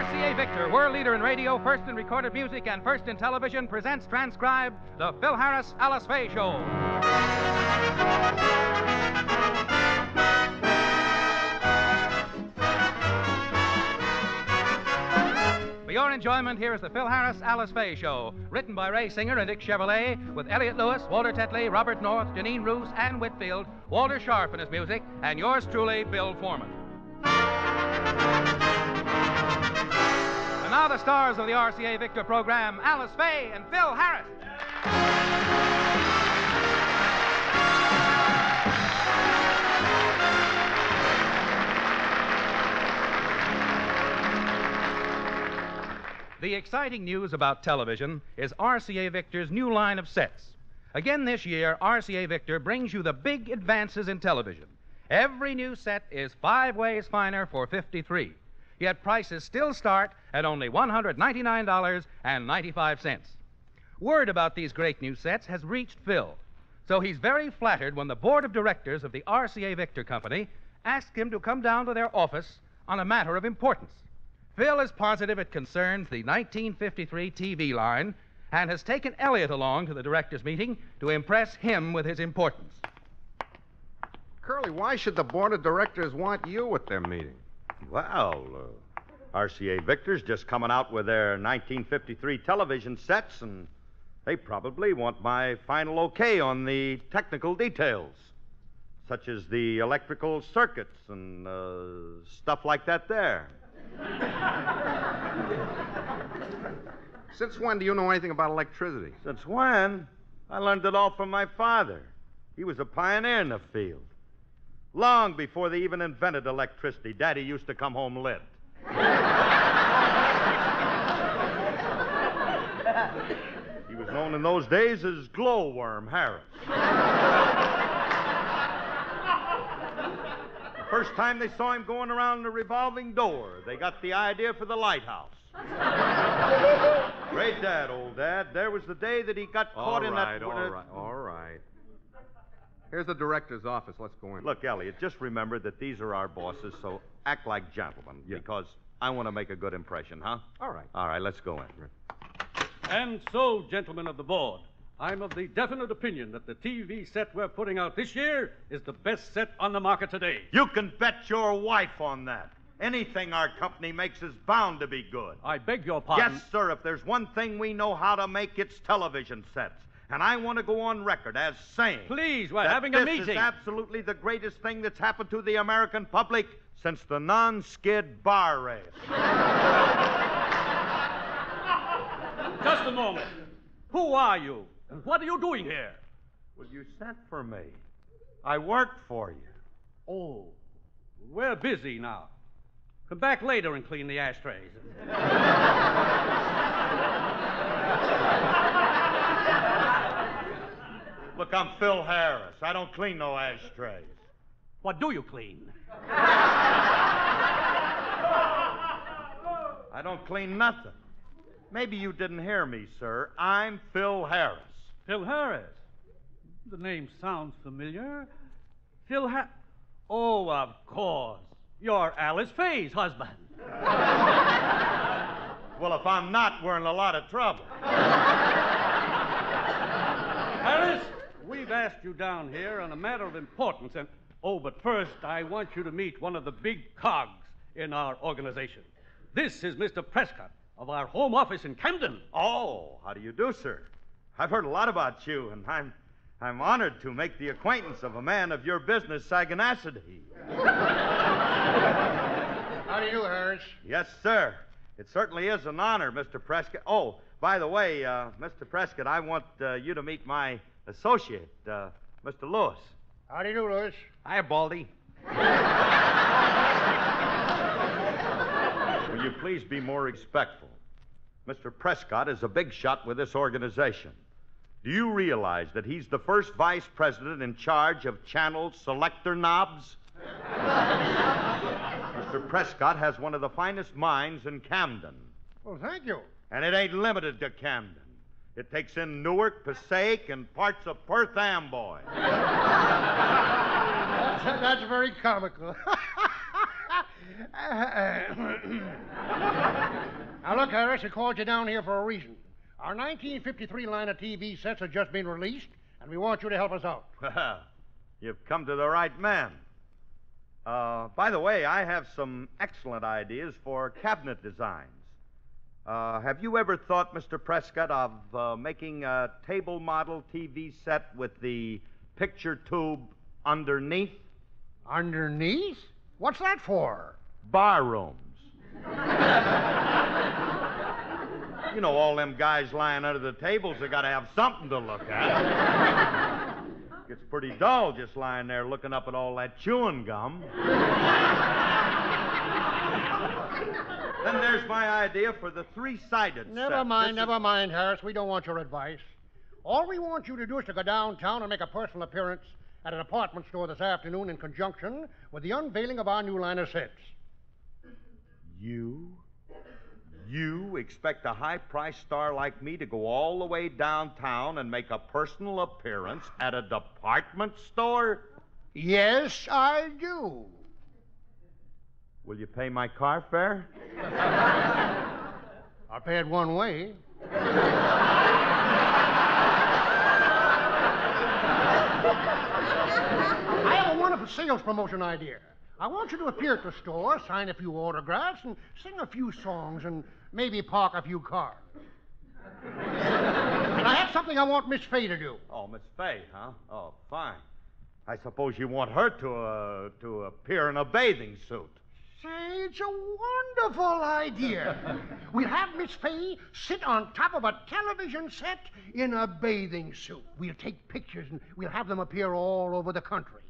RCA Victor, world leader in radio, first in recorded music, and first in television, presents transcribed the Phil Harris, Alice Faye Show. For your enjoyment, here is the Phil Harris, Alice Faye Show, written by Ray Singer and Dick Chevrolet, with Elliot Lewis, Walter Tetley, Robert North, Janine Roos, Ann Whitfield, Walter Sharp in his music, and yours truly, Bill Foreman. And now the stars of the RCA Victor program, Alice Faye and Phil Harris. The exciting news about television is RCA Victor's new line of sets. Again this year, RCA Victor brings you the big advances in television. Every new set is 5 ways finer for $53. Yet prices still start at only $199.95. Word about these great new sets has reached Phil, so he's very flattered when the board of directors of the RCA Victor Company asked him to come down to their office on a matter of importance. Phil is positive it concerns the 1953 TV line and has taken Elliot along to the directors' meeting to impress him with his importance. Curly, why should the board of directors want you at their meeting? Well, RCA Victor's just coming out with their 1953 television sets, and they probably want my final okay on the technical details, such as the electrical circuits and stuff like that there. Since when do you know anything about electricity? Since when? I learned it all from my father. He was a pioneer in the field. Long before they even invented electricity, Daddy used to come home lit. He was known in those days as Glowworm Harris. The first time they saw him going around the revolving door, they got the idea for the lighthouse. Great Dad, old Dad. There was the day that he got caught in that... All right. Here's the director's office. Let's go in. Look, Elliot, just remember that these are our bosses, so act like gentlemen, because I want to make a good impression, huh? All right. All right, let's go in. And so, gentlemen of the board, I'm of the definite opinion that the TV set we're putting out this year is the best set on the market today. You can bet your wife on that. Anything our company makes is bound to be good. I beg your pardon. Yes, sir. If there's one thing we know how to make, it's television sets. And I want to go on record as saying... Please, we're having a meeting. This is absolutely the greatest thing that's happened to the American public since the non-skid bar race. Just a moment. Who are you? And what are you doing here? Well, you sent for me. I worked for you. Oh, we're busy now. Come back later and clean the ashtrays. Look, I'm Phil Harris. I don't clean no ashtrays. What do you clean? I don't clean nothing. Maybe you didn't hear me, sir. I'm Phil Harris. Phil Harris? The name sounds familiar. Oh, of course. You're Alice Faye's husband. Well, if I'm not, we're in a lot of trouble. Harris, we've asked you down here on a matter of importance, and... Oh, but first, I want you to meet one of the big cogs in our organization. This is Mr. Prescott of our home office in Camden. Oh, how do you do, sir? I've heard a lot about you, and I'm honored to make the acquaintance of a man of your business sagacity. How do you do, Harris? Yes, sir. It certainly is an honor, Mr. Prescott. Oh, by the way, Mr. Prescott, I want you to meet my associate, Mr. Lewis. How do you do, Lewis? Hiya, Baldy. Will you please be more respectful? Mr. Prescott is a big shot with this organization. Do you realize that he's the first vice president in charge of channel selector knobs? Mr. Prescott has one of the finest minds in Camden. Well, thank you. And it ain't limited to Camden. It takes in Newark, Passaic, and parts of Perth Amboy. That's very comical. Now, look, Harris, I called you down here for a reason. Our 1953 line of TV sets have just been released, and we want you to help us out. Well, you've come to the right man. By the way, I have some excellent ideas for cabinet designs. Have you ever thought, Mr. Prescott, of making a table model TV set with the picture tube underneath? Underneath? What's that for? Bar rooms. You know, all them guys lying under the tables, they got to have something to look at. It's pretty dull just lying there looking up at all that chewing gum. Then there's my idea for the three-sided set. Never mind, Harris. We don't want your advice. All we want you to do is to go downtown and make a personal appearance at a department store this afternoon in conjunction with the unveiling of our new line of sets. You expect a high-priced star like me to go all the way downtown and make a personal appearance at a department store? Yes, I do. Will you pay my car fare? I'll pay it one way. I have a wonderful sales promotion idea. I want you to appear at the store, sign a few autographs, and sing a few songs, and maybe park a few cars. And I have something I want Miss Faye to do. Oh, Miss Faye, huh? Oh, fine. I suppose you want her to appear in a bathing suit. Say, it's a wonderful idea. We'll have Miss Faye sit on top of a television set in a bathing suit. We'll take pictures and we'll have them appear all over the country.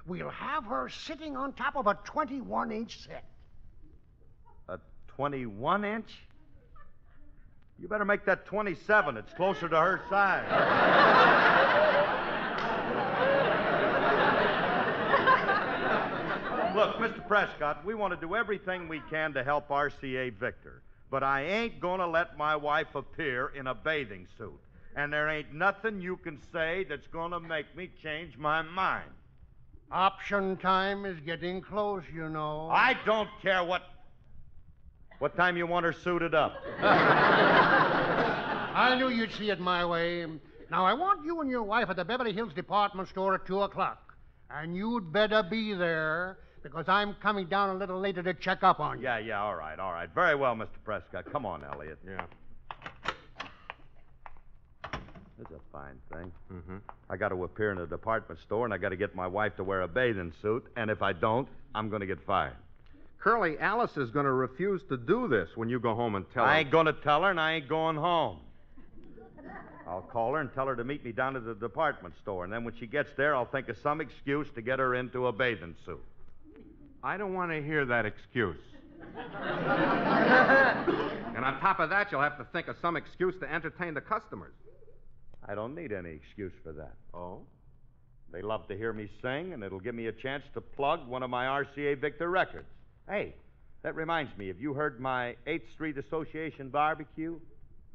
We'll have her sitting on top of a 21-inch set. A 21-inch? You better make that 27. It's closer to her size. Look, Mr. Prescott, we want to do everything we can to help RCA Victor. But I ain't going to let my wife appear in a bathing suit. And there ain't nothing you can say that's going to make me change my mind. Option time is getting close, you know. I don't care what time you want her suited up. I knew you'd see it my way. Now, I want you and your wife at the Beverly Hills department store at 2 o'clock. And you'd better be there, because I'm coming down a little later to check up on you. Yeah, all right. Very well, Mr. Prescott. Come on, Elliot. Yeah. This is a fine thing. Mm-hmm. I got to appear in a department store, and I got to get my wife to wear a bathing suit, and if I don't, I'm going to get fired. Curly, Alice is going to refuse to do this when you go home and tell her. I ain't going to tell her, and I ain't going home. I'll call her and tell her to meet me down at the department store, and then when she gets there, I'll think of some excuse to get her into a bathing suit. I don't want to hear that excuse. And on top of that, you'll have to think of some excuse to entertain the customers. I don't need any excuse for that. Oh? They love to hear me sing, and it'll give me a chance to plug one of my RCA Victor records. Hey, that reminds me, have you heard my 8th Street Association barbecue?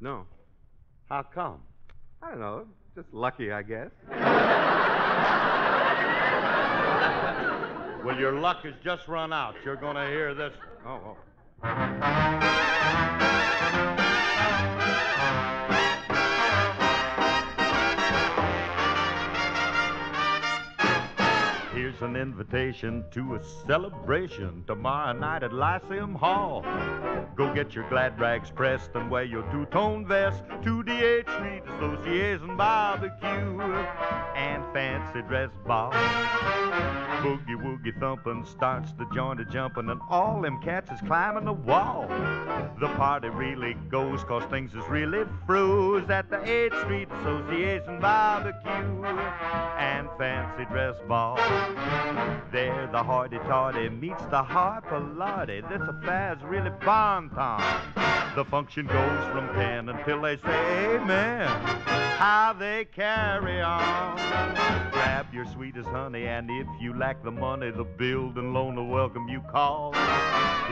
No. How come? I don't know. Just lucky, I guess. Well, your luck has just run out. You're going to hear this. Oh. Here's an invitation to a celebration tomorrow night at Lyceum Hall. Go get your glad rags pressed and wear your two-tone vest to the 8th Street Association barbecue and fancy dress ball. Boogie woogie thumping starts the joint a jumping and all them cats is climbing the wall. The party really goes 'cause things is really froze at the 8th Street Association barbecue and fancy dress ball. There the hardy-tardy meets the harpalati. This affair's really bon ton. The function goes from 10 until they say amen. How they carry on. Grab your sweetest honey, and if you lack the money, the building loan will welcome you call.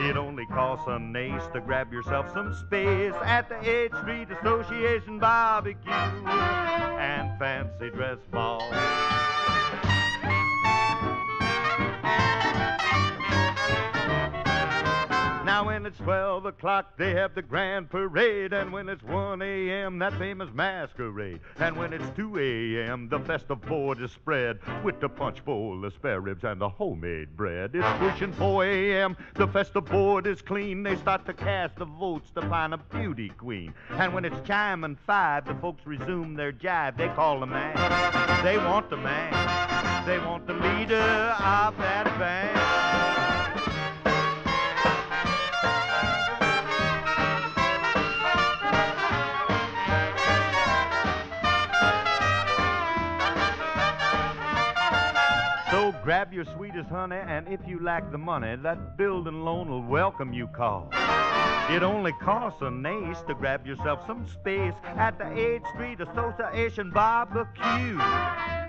It only costs an ace to grab yourself some space at the 8th Street Association barbecue and fancy dress ball. Now Now, when it's 12 o'clock, they have the grand parade. And when it's 1 a.m., that famous masquerade. And when it's 2 a.m., the festive board is spread with the punch bowl, the spare ribs, and the homemade bread. It's pushing 4 a.m., the festive board is clean. They start to cast the votes to find a beauty queen. And when it's chiming 5, the folks resume their jive. They call the man. They want the man. They want the leader of that band. So grab your sweetest honey, and if you lack the money, that building loan will welcome you call. It only costs an ace to grab yourself some space at the 8th Street Association Barbecue.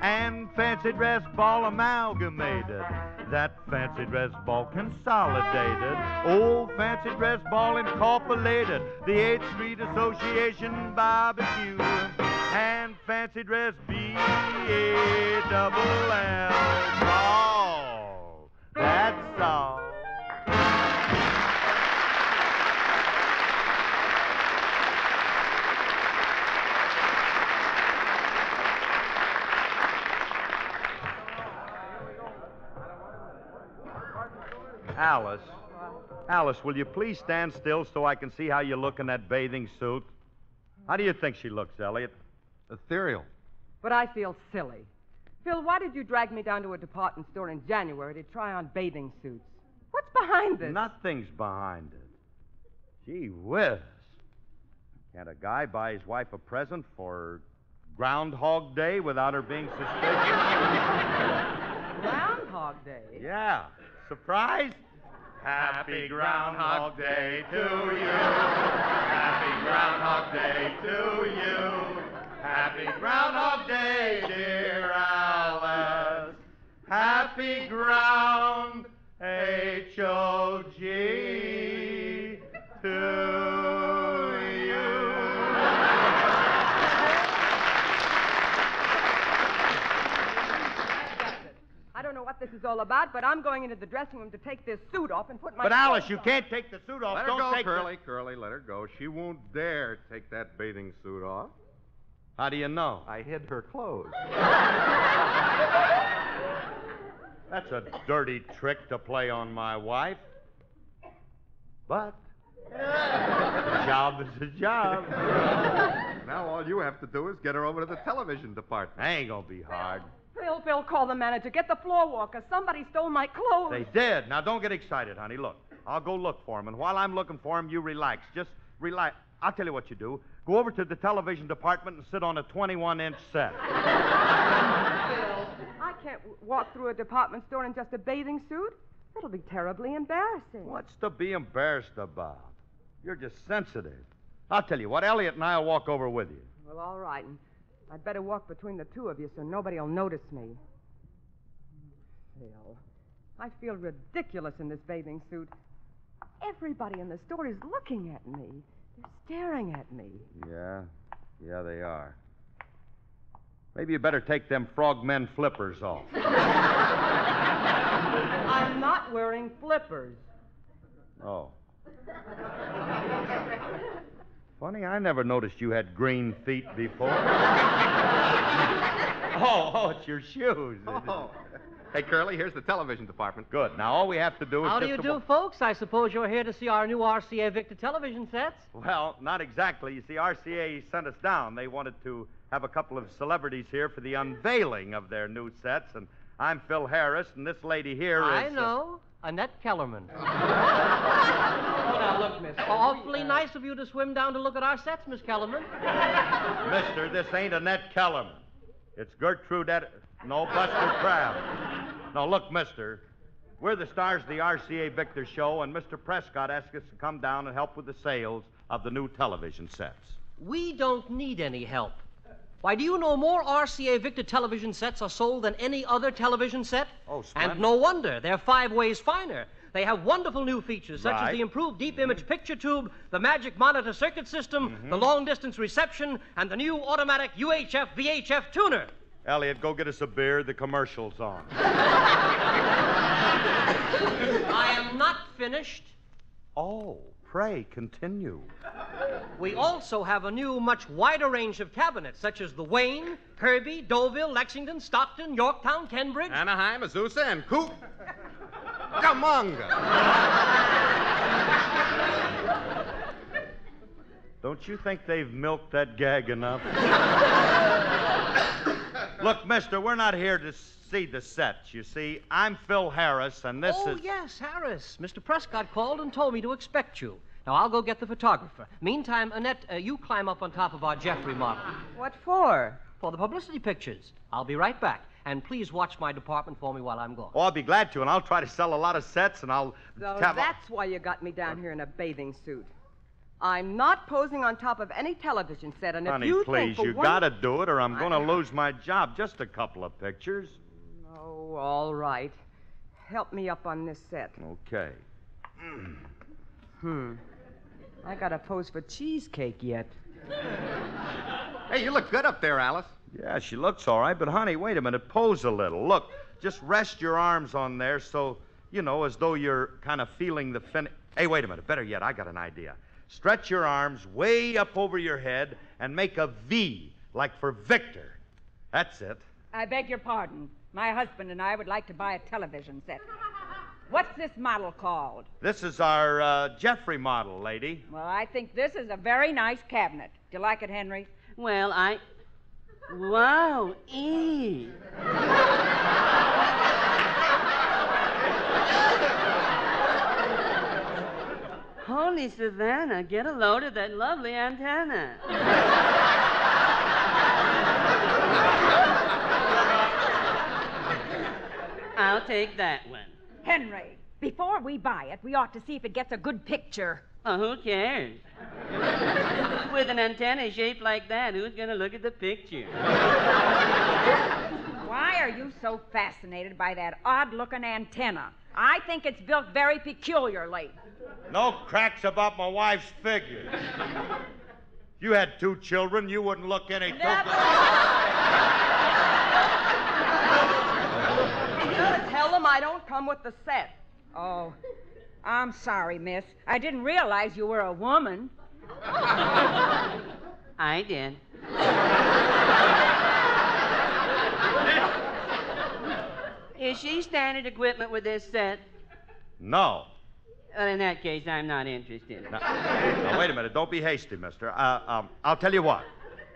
And fancy dress ball amalgamated. That fancy dress ball consolidated. Old fancy dress ball incorporated. The 8th Street Association Barbecue. And fancy dress B-A-double-L. Oh, that's all. Alice. Alice, will you please stand still so I can see how you look in that bathing suit? How do you think she looks, Elliot? Ethereal. But I feel silly. Phil, why did you drag me down to a department store in January to try on bathing suits? What's behind this? Nothing's behind it. Gee whiz. Can't a guy buy his wife a present for Groundhog Day without her being suspicious? Groundhog Day? Yeah. Surprise? Happy Groundhog Day to you. Happy Groundhog Day to you. Happy Groundhog Day, dear Alice. Happy Ground, H-O-G, to you. I don't know what this is all about, but I'm going into the dressing room to take this suit off and put my... But Alice, clothes you on. can't take the suit off. Let her Don't go, take Curly. Curly, let her go. She won't dare take that bathing suit off. How do you know? I hid her clothes. That's a dirty trick to play on my wife. But a job is a job. Now all you have to do is get her over to the television department. That ain't gonna be hard. Phil, call the manager. Get the floor walker. Somebody stole my clothes. They did. Now don't get excited, honey. Look, I'll go look for him, and while I'm looking for him, you relax. Just relax. I'll tell you what you do. Go over to the television department and sit on a 21-inch set. Phil, I can't walk through a department store in just a bathing suit. It'll be terribly embarrassing. What's to be embarrassed about? You're just sensitive. I'll tell you what, Elliot and I'll walk over with you. Well, all right. And I'd better walk between the two of you so nobody will notice me. Phil, I feel ridiculous in this bathing suit. Everybody in the store is looking at me. They're staring at me. Yeah, they are. Maybe you better take them frogmen flippers off. I'm not wearing flippers. Oh. Funny, I never noticed you had green feet before. Oh, it's your shoes. Oh. Hey, Curly, here's the television department. Good. Now, all we have to do is How do just... you do, folks? I suppose you're here to see our new RCA Victor television sets? Well, not exactly. You see, RCA sent us down. They wanted to have a couple of celebrities here for the unveiling of their new sets, and I'm Phil Harris, and this lady here is... I know. Annette Kellerman. Oh, now, look, miss. Awfully nice of you to swim down to look at our sets, Miss Kellerman. Mister, this ain't Annette Kellerman. It's Gertrude No, Buster Crabbe. No, look, mister. We're the stars of the RCA Victor show, and Mr. Prescott asked us to come down and help with the sales of the new television sets. We don't need any help. Why, do you know more RCA Victor television sets are sold than any other television set? Oh, splendid. And no wonder. They're 5 ways finer. They have wonderful new features, such Right. as the improved deep image picture tube, the magic monitor circuit system, the long distance reception, and the new automatic UHF VHF tuner. Elliot, go get us a beer. The commercial's on. I am not finished. Oh, pray continue. We also have a new, much wider range of cabinets, such as the Wayne, Kirby, Deauville, Lexington, Stockton, Yorktown, Kenbridge. Anaheim, Azusa, and Coop. Gamonga. Don't you think they've milked that gag enough? Look, mister, we're not here to see the sets, you see. I'm Phil Harris, and this is... Oh, yes, Harris. Mr. Prescott called and told me to expect you. Now, I'll go get the photographer. Meantime, Annette, you climb up on top of our Jeffrey model. What for? For the publicity pictures. I'll be right back. And please watch my department for me while I'm gone. Oh, I'll be glad to, and I'll try to sell a lot of sets, and I'll... So that's why you got me down here in a bathing suit. I'm not posing on top of any television set, and Honey, if you please, think you gotta do it, or I'm gonna lose my job. Just a couple of pictures. Oh, all right. Help me up on this set. Okay. I gotta pose for cheesecake yet. Hey, you look good up there, Alice. Yeah, she looks all right, but honey, wait a minute. Pose a little. Look, just rest your arms on there so, you know, as though you're kind of feeling the fin... Hey, wait a minute. Better yet, I got an idea. Stretch your arms way up over your head and make a V, like for Victor. That's it. I beg your pardon. My husband and I would like to buy a television set. What's this model called? This is our Jeffrey model, lady. Well, I think this is a very nice cabinet. Do you like it, Henry? Well, Wow, E. Holy Savannah, get a load of that lovely antenna. I'll take that one. Henry, before we buy it, we ought to see if it gets a good picture. Oh, who cares? With an antenna shaped like that, who's going to look at the picture? Why are you so fascinated by that odd-looking antenna? I think it's built very peculiarly. No cracks about my wife's figure. If you had 2 children, you wouldn't look any too good. Tell them I don't come with the set. Oh, I'm sorry, miss. I didn't realize you were a woman. I did. Is she standard equipment with this set? No. Well, in that case, I'm not interested. Now, wait a minute. Don't be hasty, mister. I'll tell you what.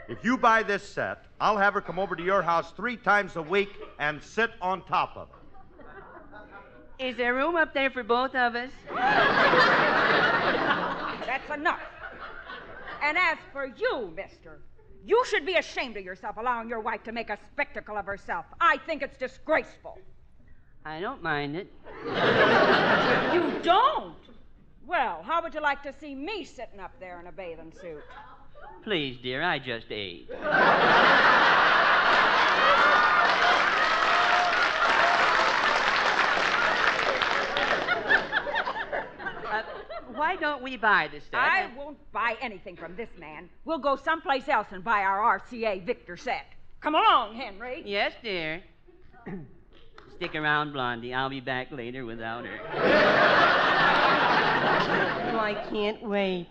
If you buy this set, I'll have her come over to your house 3 times a week and sit on top of it. Is there room up there for both of us? That's enough. And as for you, mister, you should be ashamed of yourself allowing your wife to make a spectacle of herself. I think it's disgraceful. I don't mind it. You don't? Well, how would you like to see me sitting up there in a bathing suit? Please, dear, I just ate. Why don't we buy the set? I won't buy anything from this man. We'll go someplace else and buy our RCA Victor set. Come along, Henry. Yes, dear. Stick around, Blondie. I'll be back later without her. Oh, I can't wait.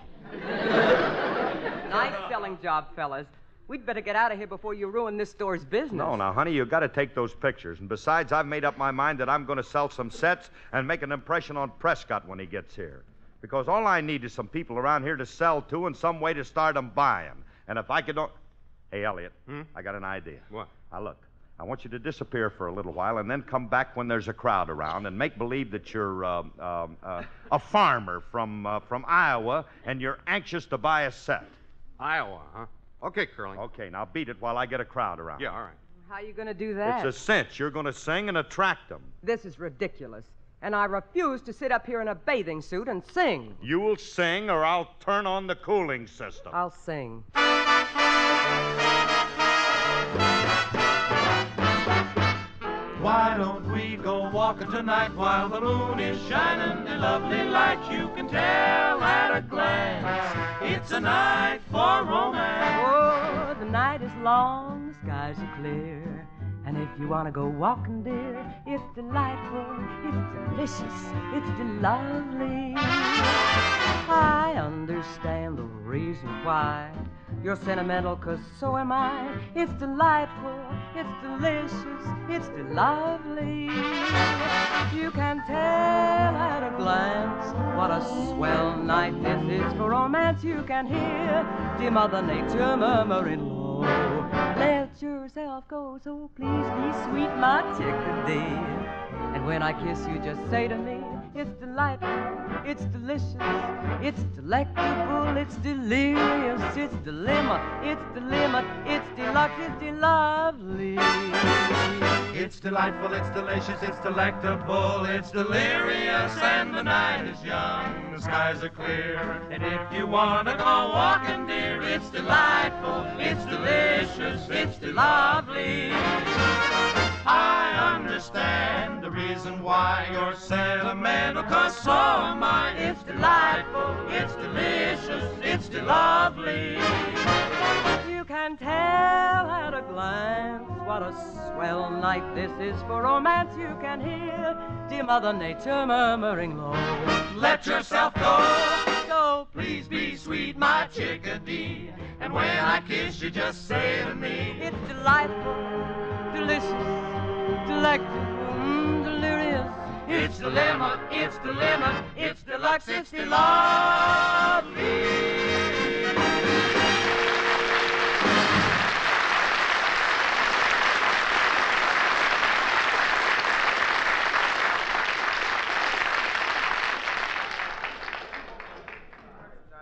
Nice selling job, fellas. We'd better get out of here before you ruin this store's business. No, now, honey, you've got to take those pictures. And besides, I've made up my mind that I'm going to sell some sets and make an impression on Prescott when he gets here. Because all I need is some people around here to sell to and some way to start them buying. And if I could... Hey, Elliot, I got an idea. What? Now, look, I want you to disappear for a little while and then come back when there's a crowd around and make believe that you're a farmer from Iowa and you're anxious to buy a set. Iowa, huh? Okay, Curly. Okay, now beat it while I get a crowd around. Yeah, all right. How are you going to do that? It's a cinch. You're going to sing and attract them. This is ridiculous. And I refuse to sit up here in a bathing suit and sing. You will sing or I'll turn on the cooling system. I'll sing. Why don't we go walking tonight while the moon is shining? A lovely light you can tell at a glance. It's a night for romance. Oh, the night is long, the skies are clear. And if you want to go walking, dear, it's delightful, it's delicious, it's lovely. why. You're sentimental, 'cause so am I. It's delightful, it's delicious, it's lovely. You can tell at a glance what a swell night this is for romance. You can hear dear Mother Nature murmuring low. Let yourself go, so please be sweet, my chickadee. And when I kiss you, just say to me, it's delightful, it's delicious, it's delectable, it's delirious, it's dilemma, it's dilemma, it's deluxe, it's de-lovely. It's delightful, it's delicious, it's delectable, it's delirious, and the night is young, the skies are clear. And if you wanna go walking, dear, it's delightful, it's delicious, it's lovely. I understand the reason why you're sentimental, 'cause so am I. It's delightful, it's delicious, it's lovely. You can tell at a glance what a swell night this is for romance. You can hear dear Mother Nature murmuring low. Let yourself go, So please be sweet, my chickadee. And when I kiss you, just say to me, it's delightful, delicious, delectable, delirious. it's dilemma, it's dilemma, it's deluxe, it's lovely.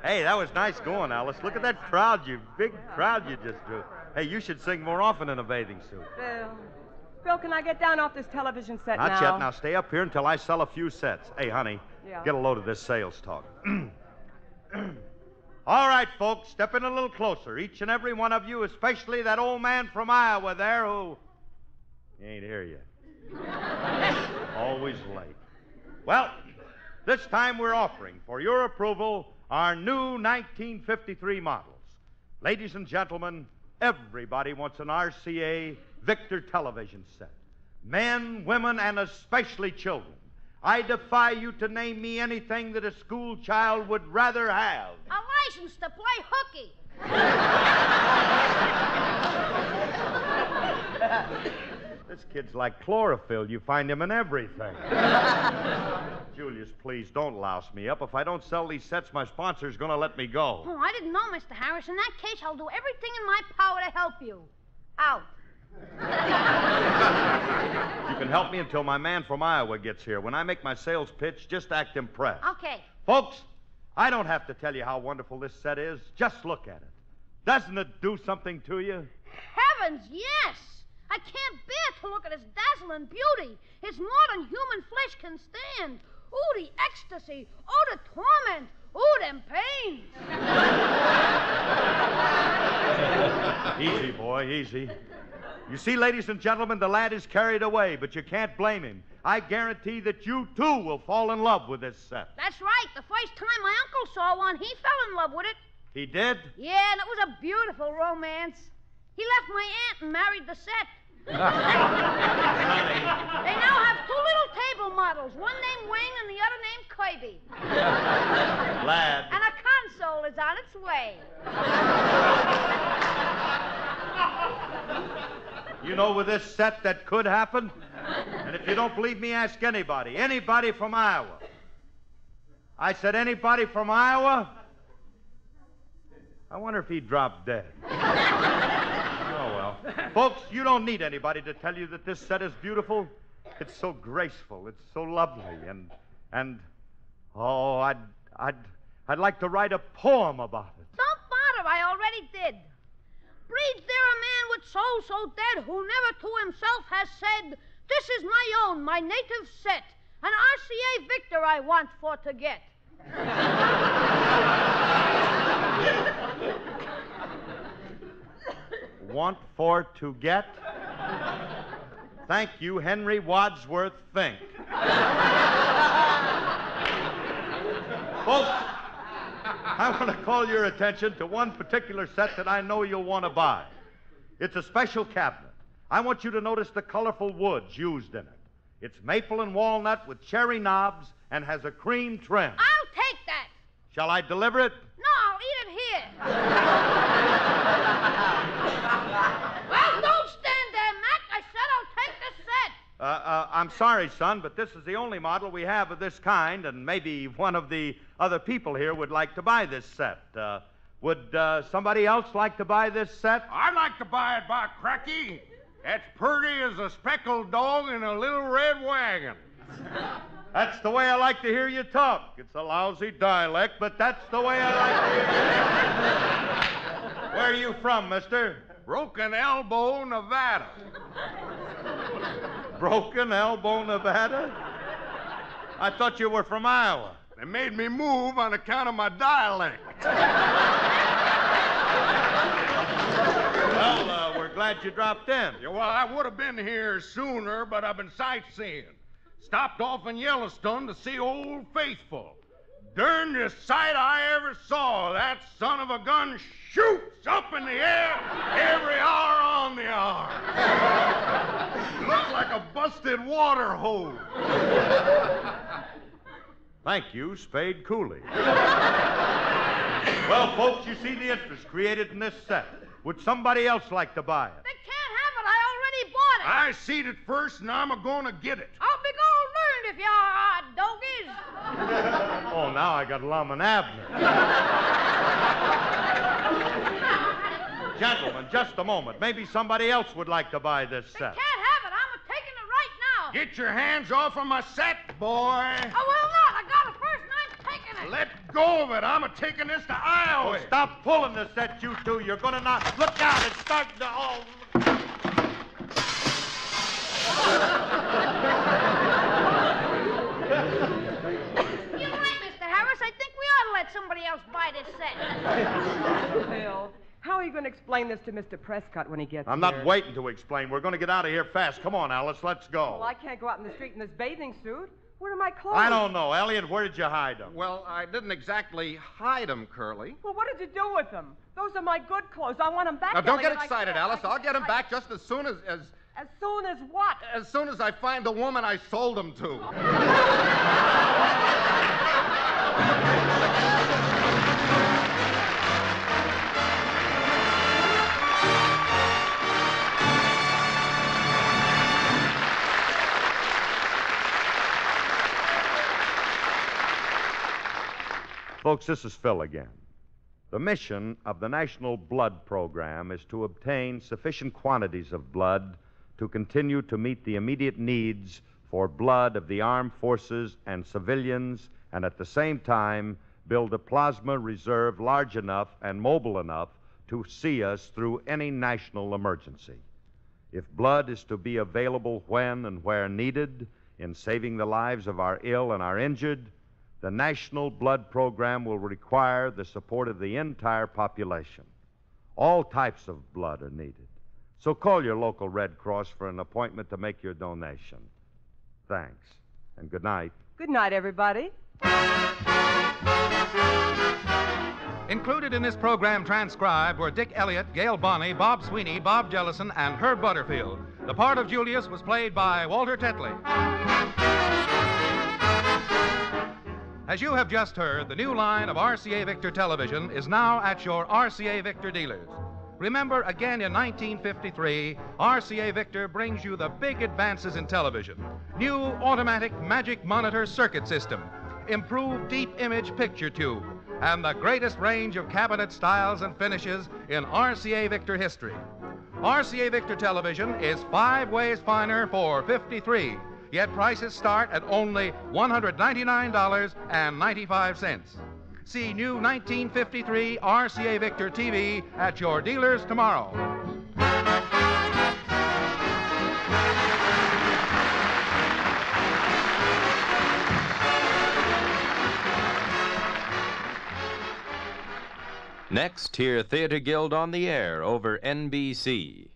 Hey, that was nice going, Alice. Look at that crowd, you big crowd you just drew. Hey, you should sing more often in a bathing suit. Phil, can I get down off this television set now? Not yet. Now stay up here until I sell a few sets. Hey, honey, Yeah. get a load of this sales talk. All right, folks, step in a little closer. Each and every one of you, especially that old man from Iowa there who... He ain't here yet. Always late. Well, this time we're offering for your approval our new 1953 models. Ladies and gentlemen, everybody wants an RCA Victor television set. Men, women, and especially children. I defy you to name me anything that a school child would rather have. A license to play hooky. This kid's like chlorophyll. You find him in everything. Julius, please don't louse me up. If I don't sell these sets, my sponsor's going to let me go. Oh, I didn't know, Mr. Harris. In that case, I'll do everything in my power to help you. Out. You can help me until my man from Iowa gets here. When I make my sales pitch, just act impressed. Okay. Folks, I don't have to tell you how wonderful this set is. Just look at it. Doesn't it do something to you? Heavens, yes. I can't bear to look at its dazzling beauty. It's more than human flesh can stand. Ooh, the ecstasy. Oh, the torment. Ooh, them pains. Easy, boy, easy. You see, ladies and gentlemen, the lad is carried away, but you can't blame him. I guarantee that you, too, will fall in love with this set. That's right. The first time my uncle saw one, he fell in love with it. He did? Yeah, and it was a beautiful romance. He left my aunt and married the set. They now have two little table models, one named Wing and the other named Kirby. Lad. And a console is on its way. You know, with this set, that could happen. And if you don't believe me, ask anybody. Anybody from Iowa. I said anybody from Iowa? I wonder if he dropped dead. Oh, well. Folks, you don't need anybody to tell you that this set is beautiful. It's so graceful. It's so lovely. And oh, I'd like to write a poem about it. Don't bother, I already did. Breathes there a man with soul so dead who never to himself has said, this is my own, my native set, an RCA Victor I want for to get. Want for to get? Thank you, Henry Wadsworth Fink. Folks, I want to call your attention to one particular set that I know you'll want to buy. It's a special cabinet. I want you to notice the colorful woods used in it. It's maple and walnut with cherry knobs and has a cream trim. I'll take that. Shall I deliver it? No, I'll eat it here. Well, don't stand there, Mac. I said I'll take the set. I'm sorry, son, but this is the only model we have of this kind, and maybe one of the other people here would like to buy this set. Would somebody else like to buy this set? I'd like to buy it, by cracky. That's purty as a speckled dog in a little red wagon. That's the way I like to hear you talk. It's a lousy dialect, but that's the way I like to hear you. Where are you from, mister? Broken Elbow, Nevada. Broken Elbow, Nevada? I thought you were from Iowa. They made me move on account of my dialect. Well, we're glad you dropped in. Yeah, well, I would have been here sooner, but I've been sightseeing. Stopped off in Yellowstone to see Old Faithful. Darndest sight I ever saw. That son of a gun shoots up in the air every hour on the hour. Looks like a busted water hose. Thank you, Spade Cooley. Well, folks, you see the interest created in this set. Would somebody else like to buy it? They can't have it. I already bought it. I seed it first, and I'm a-gonna get it. I'll be learned if y'all dogies. Oh, now I got Lum and Abner. Gentlemen, just a moment. Maybe somebody else would like to buy this set. Can't have it. I'm taking it right now. Get your hands off of my set, boy. I will not. I got it first, and I'm taking it. Let go of it. I'm taking this to Iowa. Oh, stop pulling this set, you two. You're going to not... Look out. It's starting to... Oh. You're right, Mr. Harris. I think we ought to let somebody else buy this set. Bill, how are you going to explain this to Mr. Prescott when he gets I'm here? not waiting to explain. We're going to get out of here fast. Come on, Alice. Let's go. Well, I can't go out in the street in this bathing suit. Where are my clothes? I don't know. Elliot, where did you hide them? Well, I didn't exactly hide them, Curly. Well, what did you do with them? Those are my good clothes. I want them back. Now, don't get Elliot. excited, Alice. I'll get them back just as soon as As soon as what? as soon as I find the woman I sold them to. Folks, this is Phil again. The mission of the National Blood Program is to obtain sufficient quantities of blood to continue to meet the immediate needs for blood of the armed forces and civilians, and at the same time build a plasma reserve large enough and mobile enough to see us through any national emergency. If blood is to be available when and where needed in saving the lives of our ill and our injured, the National Blood Program will require the support of the entire population. All types of blood are needed. So call your local Red Cross for an appointment to make your donation. Thanks, and good night. Good night, everybody. Included in this program transcribed were Dick Elliott, Gail Bonney, Bob Sweeney, Bob Jellison, and Herb Butterfield. The part of Julius was played by Walter Tetley. As you have just heard, the new line of RCA Victor television is now at your RCA Victor dealers. Remember, again in 1953, RCA Victor brings you the big advances in television. New automatic magic monitor circuit system, improved deep image picture tube, and the greatest range of cabinet styles and finishes in RCA Victor history. RCA Victor television is 5 ways finer for $53. Yet prices start at only $199.95. See new 1953 RCA Victor TV at your dealers tomorrow. Next, hear Theater Guild on the Air over NBC.